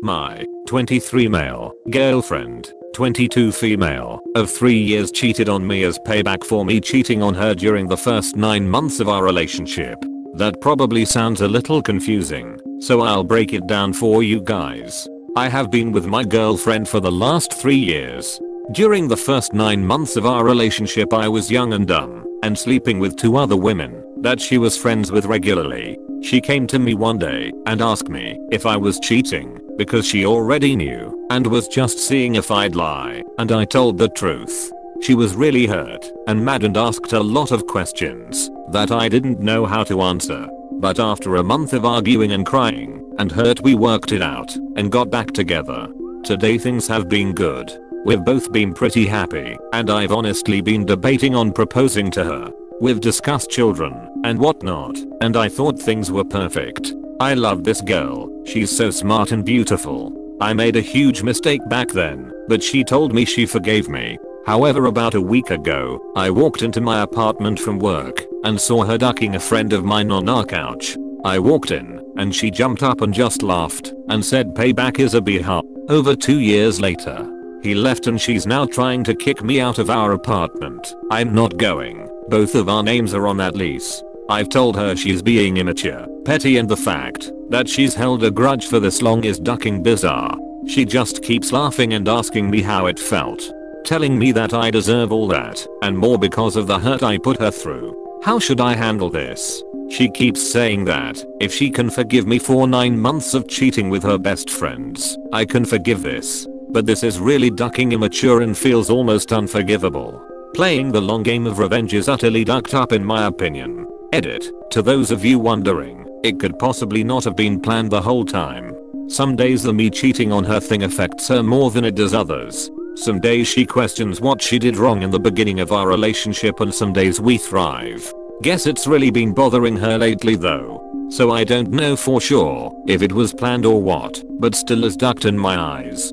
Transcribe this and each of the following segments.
My 23 male girlfriend, 22 female, of 3 years cheated on me as payback for me cheating on her during the first 9 months of our relationship. That probably sounds a little confusing, so I'll break it down for you guys. I have been with my girlfriend for the last 3 years. During the first 9 months of our relationship I was young and dumb, and sleeping with 2 other women that she was friends with regularly. She came to me one day and asked me if I was cheating, because she already knew and was just seeing if I'd lie, and I told the truth. She was really hurt and mad and asked a lot of questions that I didn't know how to answer. But after a month of arguing and crying and hurt, we worked it out and got back together. Today things have been good. We've both been pretty happy, and I've honestly been debating on proposing to her. We've discussed children and whatnot, and I thought things were perfect. I love this girl, she's so smart and beautiful. I made a huge mistake back then, but she told me she forgave me. However, about a week ago, I walked into my apartment from work and saw her ducking a friend of mine on our couch. I walked in, and she jumped up and just laughed and said payback is a BH. Over 2 years later, he left and she's now trying to kick me out of our apartment. I'm not going. Both of our names are on that lease. I've told her she's being immature, petty, and the fact that she's held a grudge for this long is ducking bizarre. She just keeps laughing and asking me how it felt, telling me that I deserve all that and more because of the hurt I put her through. How should I handle this? She keeps saying that if she can forgive me for 9 months of cheating with her best friends, I can forgive this. But this is really ducking immature and feels almost unforgivable. Playing the long game of revenge is utterly ducked up in my opinion. Edit. To those of you wondering, it could possibly not have been planned the whole time. Some days the me cheating on her thing affects her more than it does others. Some days she questions what she did wrong in the beginning of our relationship, and some days we thrive. Guess it's really been bothering her lately though. So I don't know for sure if it was planned or what, but still is ducked in my eyes.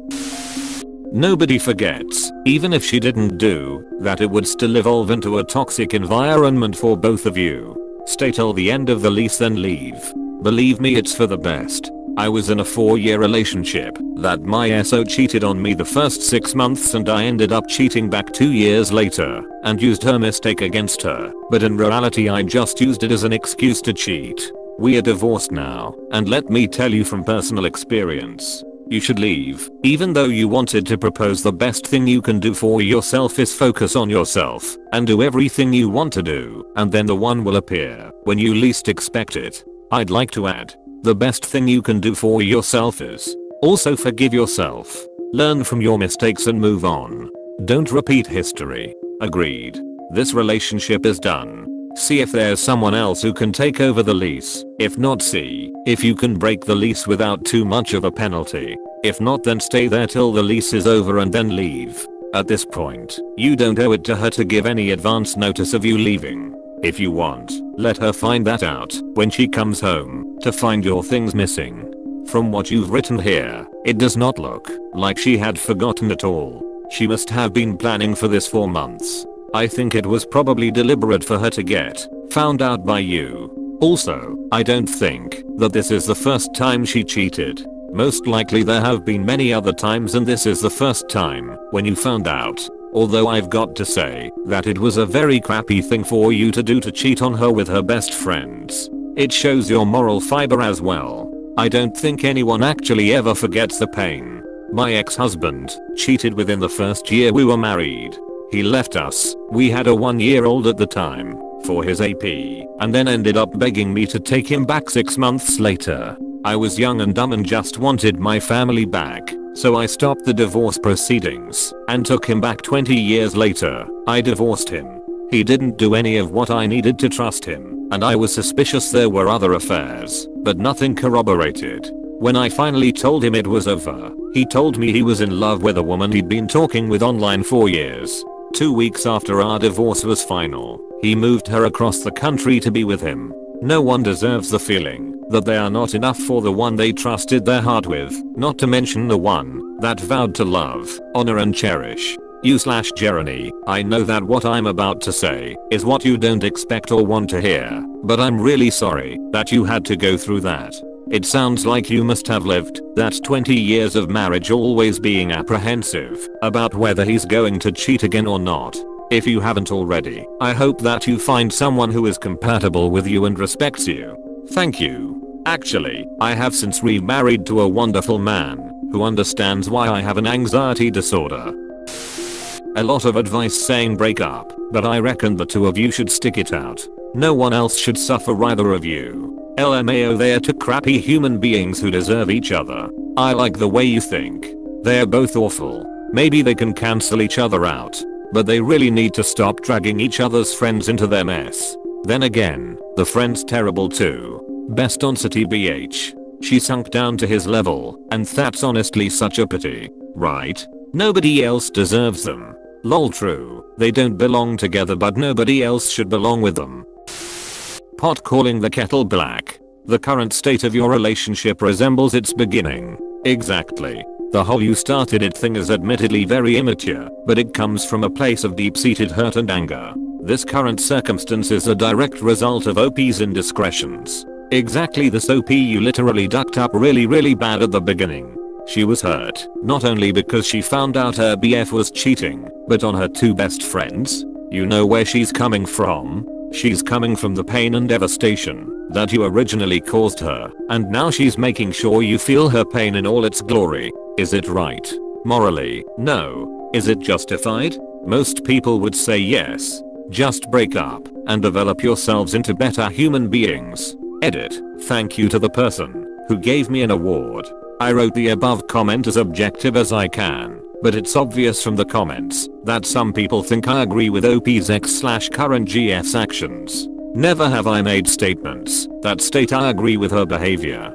Nobody forgets, even if she didn't do that, it would still evolve into a toxic environment for both of you. Stay till the end of the lease then leave. Believe me, it's for the best. I was in a 4-year relationship that my SO cheated on me the first 6 months, and I ended up cheating back 2 years later and used her mistake against her, but in reality I just used it as an excuse to cheat. We are divorced now, and let me tell you from personal experience, you should leave. Even though you wanted to propose, the best thing you can do for yourself is focus on yourself and do everything you want to do, and then the one will appear when you least expect it. I'd like to add, the best thing you can do for yourself is also forgive yourself. Learn from your mistakes and move on. Don't repeat history. Agreed. This relationship is done. See if there's someone else who can take over the lease. If not, see if you can break the lease without too much of a penalty. If not, then stay there till the lease is over and then leave. At this point, you don't owe it to her to give any advance notice of you leaving. If you want, let her find that out when she comes home to find your things missing. From what you've written here, it does not look like she had forgotten at all. She must have been planning for this for months. I think it was probably deliberate for her to get found out by you. Also, I don't think that this is the first time she cheated. Most likely there have been many other times, and this is the first time when you found out. Although I've got to say that it was a very crappy thing for you to do, to cheat on her with her best friends. It shows your moral fiber as well. I don't think anyone actually ever forgets the pain. My ex-husband cheated within the first year we were married. He left us, we had a 1-year-old at the time, for his AP, and then ended up begging me to take him back 6 months later. I was young and dumb and just wanted my family back, so I stopped the divorce proceedings and took him back. 20 years later, I divorced him. He didn't do any of what I needed to trust him, and I was suspicious there were other affairs, but nothing corroborated. When I finally told him it was over, he told me he was in love with a woman he'd been talking with online for years. 2 weeks after our divorce was final, he moved her across the country to be with him. No one deserves the feeling that they are not enough for the one they trusted their heart with, not to mention the one that vowed to love, honor and cherish. You/Jeremy, I know that what I'm about to say is what you don't expect or want to hear, but I'm really sorry that you had to go through that. It sounds like you must have lived that 20 years of marriage always being apprehensive about whether he's going to cheat again or not. If you haven't already, I hope that you find someone who is compatible with you and respects you. Thank you. Actually, I have since remarried to a wonderful man who understands why I have an anxiety disorder. A lot of advice saying break up, but I reckon the two of you should stick it out. No one else should suffer, either of you. LMAO, they are two crappy human beings who deserve each other. I like the way you think. They're both awful. Maybe they can cancel each other out, but they really need to stop dragging each other's friends into their mess. Then again, the friend's terrible too. Best on City BH. She sunk down to his level, and that's honestly such a pity. Right? Nobody else deserves them. Lol, true. They don't belong together, but nobody else should belong with them. Pot calling the kettle black. The current state of your relationship resembles its beginning. Exactly. The whole you started it thing is admittedly very immature, but it comes from a place of deep-seated hurt and anger. This current circumstance is a direct result of OP's indiscretions. Exactly, this OP you literally ducked up really bad at the beginning. She was hurt, not only because she found out her BF was cheating, but on her two best friends. You know where she's coming from? She's coming from the pain and devastation that you originally caused her, and now she's making sure you feel her pain in all its glory. Is it right? Morally, no. Is it justified? Most people would say yes. Just break up and develop yourselves into better human beings. Edit. Thank you to the person who gave me an award. I wrote the above comment as objective as I can, but it's obvious from the comments that some people think I agree with OP's ex/current GF's actions. Never have I made statements that state I agree with her behavior.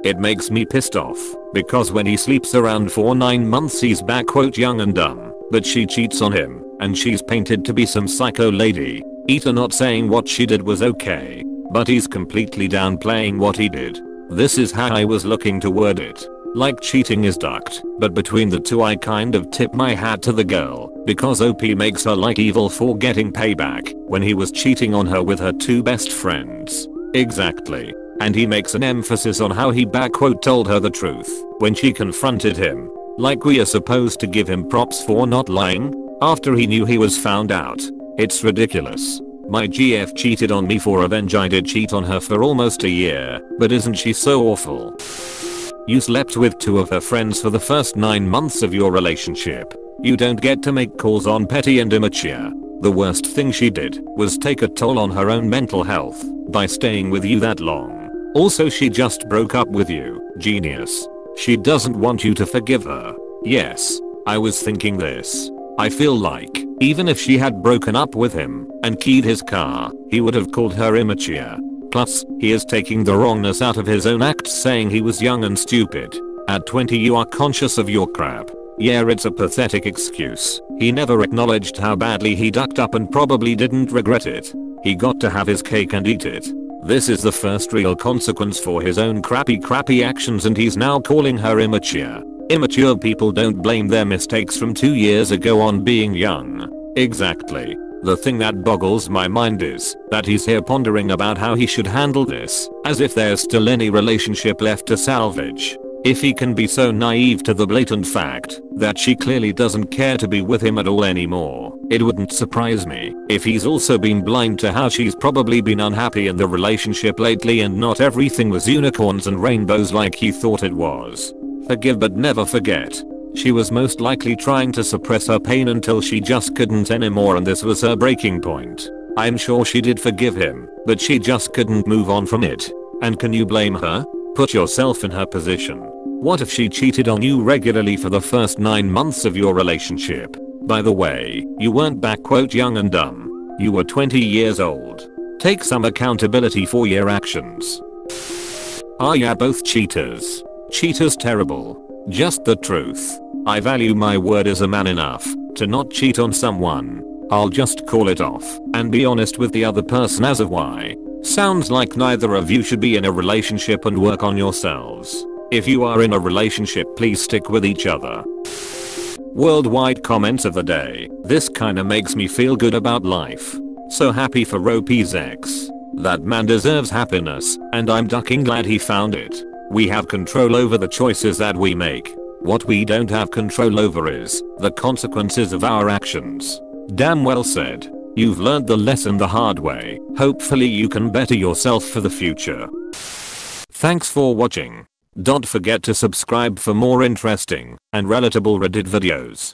It makes me pissed off, because when he sleeps around for 9 months he's back quote young and dumb, but she cheats on him, and she's painted to be some psycho lady. Eater not saying what she did was okay, but he's completely downplaying what he did. This is how I was looking to word it. Like cheating is ducked, but between the two I kind of tip my hat to the girl, because OP makes her like evil for getting payback when he was cheating on her with her two best friends. Exactly. And he makes an emphasis on how he backquote told her the truth when she confronted him. Like we are supposed to give him props for not lying after he knew he was found out. It's ridiculous. My GF cheated on me for revenge. I did cheat on her for almost a year, but isn't she so awful? You slept with two of her friends for the first 9 months of your relationship. You don't get to make calls on petty and immature. The worst thing she did was take a toll on her own mental health by staying with you that long. Also, she just broke up with you. Genius. She doesn't want you to forgive her. Yes, I was thinking this. I feel like even if she had broken up with him and keyed his car, he would have called her immature. Plus, he is taking the wrongness out of his own acts, saying he was young and stupid. At 20 you are conscious of your crap. Yeah, it's a pathetic excuse. He never acknowledged how badly he ducked up and probably didn't regret it. He got to have his cake and eat it. This is the first real consequence for his own crappy actions, and he's now calling her immature. Immature people don't blame their mistakes from 2 years ago on being young. Exactly. The thing that boggles my mind is that he's here pondering about how he should handle this, as if there's still any relationship left to salvage. If he can be so naive to the blatant fact that she clearly doesn't care to be with him at all anymore, it wouldn't surprise me if he's also been blind to how she's probably been unhappy in the relationship lately, and not everything was unicorns and rainbows like he thought it was. Forgive but never forget. She was most likely trying to suppress her pain until she just couldn't anymore, and this was her breaking point. I'm sure she did forgive him, but she just couldn't move on from it. And can you blame her? Put yourself in her position. What if she cheated on you regularly for the first 9 months of your relationship? By the way, you weren't back quote young and dumb. You were 20 years old. Take some accountability for your actions. Are ya both cheaters? Cheaters terrible. Just the truth. I value my word as a man enough to not cheat on someone. I'll just call it off and be honest with the other person as of why. Sounds like neither of you should be in a relationship and work on yourselves. If you are in a relationship, please stick with each other. Worldwide comments of the day. This kinda makes me feel good about life. So happy for Ropey's ex. That man deserves happiness, and I'm ducking glad he found it. We have control over the choices that we make. What we don't have control over is the consequences of our actions. Damn well said. You've learned the lesson the hard way. Hopefully you can better yourself for the future. Thanks for watching. Don't forget to subscribe for more interesting and relatable Reddit videos.